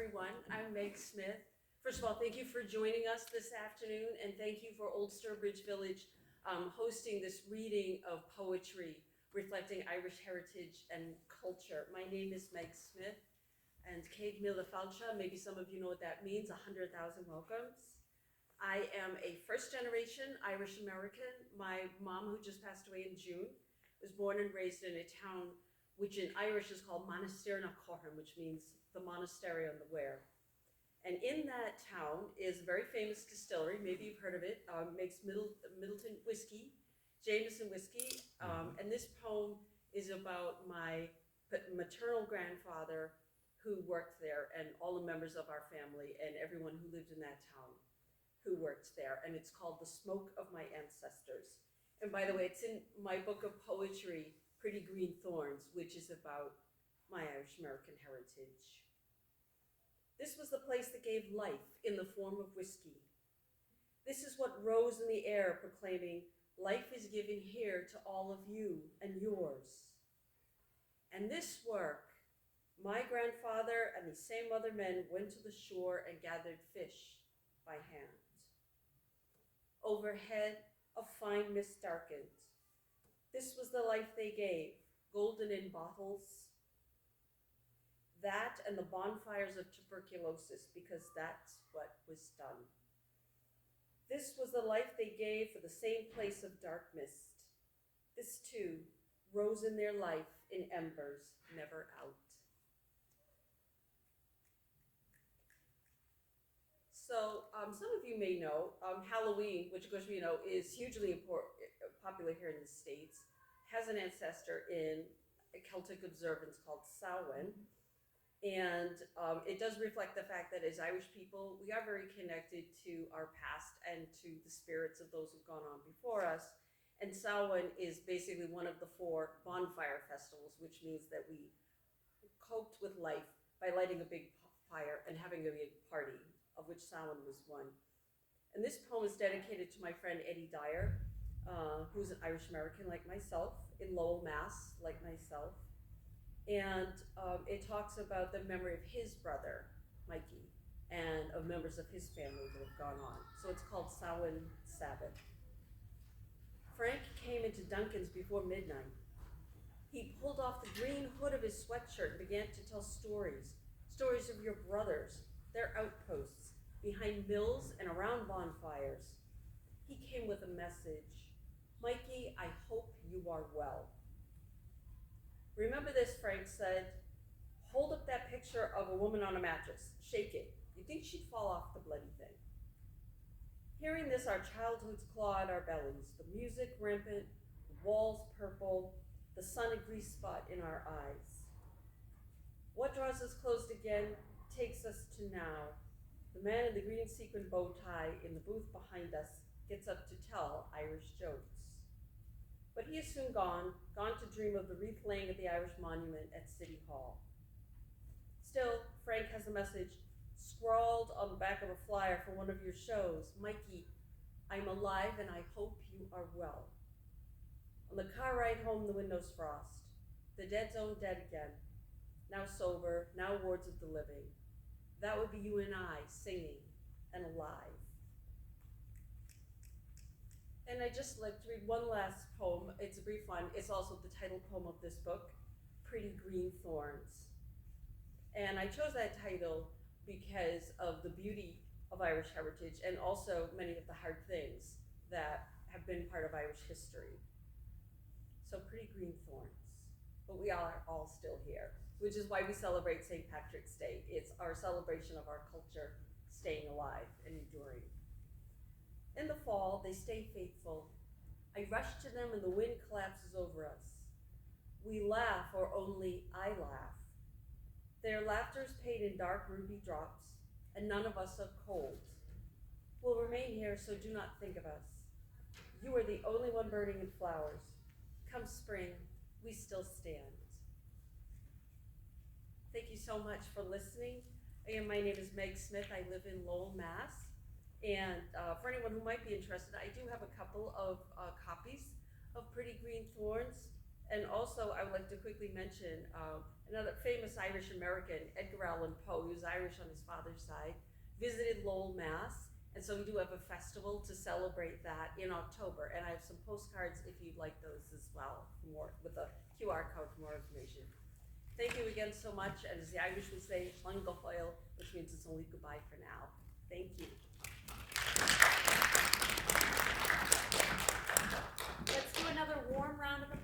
everyone. I'm Meg Smith. First of all, thank you for joining us this afternoon, and thank you for Old Sturbridge Village hosting this reading of poetry reflecting Irish heritage and culture. My name is Meg Smith, and Céad Míle Fáilte, maybe some of you know what that means, 100,000 welcomes. I am a first-generation Irish American. My mom, who just passed away in June, was born and raised in a town which in Irish is called Monasteir na Corhan, which means the monastery on the Wear. And in that town is a very famous distillery, maybe you've heard of it, makes Middleton whiskey, Jameson whiskey. And this poem is about my maternal grandfather who worked there, and all the members of our family and everyone who lived in that town who worked there. And it's called The Smoke of My Ancestors. And by the way, it's in my book of poetry, Pretty Green Thorns, which is about my Irish American heritage. This was the place that gave life in the form of whiskey. This is what rose in the air, proclaiming, life is given here to all of you and yours. And this work, my grandfather and the same other men went to the shore and gathered fish by hand. Overhead, a fine mist darkened. This was the life they gave, golden in bottles. That and the bonfires of tuberculosis, because that's what was done. This was the life they gave for the same place of dark mist. This too rose in their life in embers, never out. So some of you may know Halloween, which of course you know is hugely popular here in the States, has an ancestor in a Celtic observance called Samhain. And it does reflect the fact that as Irish people, we are very connected to our past and to the spirits of those who've gone on before us. And Samhain is basically one of the 4 bonfire festivals, which means that we coped with life by lighting a big fire and having a big party, of which Samhain was one. And this poem is dedicated to my friend Eddie Dyer, who's an Irish American like myself, in Lowell, Mass, like myself. And it talks about the memory of his brother, Mikey, and of members of his family that have gone on. So it's called Samhain Sabbath. Frank came into Duncan's before midnight. He pulled off the green hood of his sweatshirt and began to tell stories of your brothers, their outposts, behind mills and around bonfires. He came with a message. Mikey, I hope you are well. Remember this, Frank said. Hold up that picture of a woman on a mattress. Shake it. You think she'd fall off the bloody thing. Hearing this, our childhoods claw at our bellies, the music rampant, the walls purple, the sun a grease spot in our eyes. What draws us closed again takes us to now. The man in the green sequin bow tie in the booth behind us gets up to tell Irish jokes. But he is soon gone to dream of the wreath laying at the Irish Monument at City Hall. Still, Frank has a message scrawled on the back of a flyer for one of your shows. Mikey, I'm alive and I hope you are well. On the car ride home, the windows frost. The dead's own dead again. Now sober, now wards of the living. That would be you and I singing and alive. And I just like to read one last poem. It's a brief one. It's also the title poem of this book, Pretty Green Thorns. And I chose that title because of the beauty of Irish heritage and also many of the hard things that have been part of Irish history. So Pretty Green Thorns. But we are all still here, which is why we celebrate St. Patrick's Day. It's our celebration of our culture staying alive and enduring. In the fall, they stay faithful. I rush to them and the wind collapses over us. We laugh, or only I laugh. Their laughter is paid in dark ruby drops, and none of us are cold. We'll remain here, so do not think of us. You are the only one burning in flowers. Come spring, we still stand. Thank you so much for listening. Again, my name is Meg Smith. I live in Lowell, Mass. And for anyone who might be interested, I do have a couple of copies of Pretty Green Thorns And also, I would like to quickly mention another famous Irish American, Edgar Allan Poe. He was Irish on his father's side, visited Lowell, Mass. And so we do have a festival to celebrate that in October. And I have some postcards if you'd like those as well, for more, with a QR code for more information. Thank you again so much. And as the Irish would say, Slán go fóill, which means it's only goodbye for now. Thank you. Let's do another warm round of applause.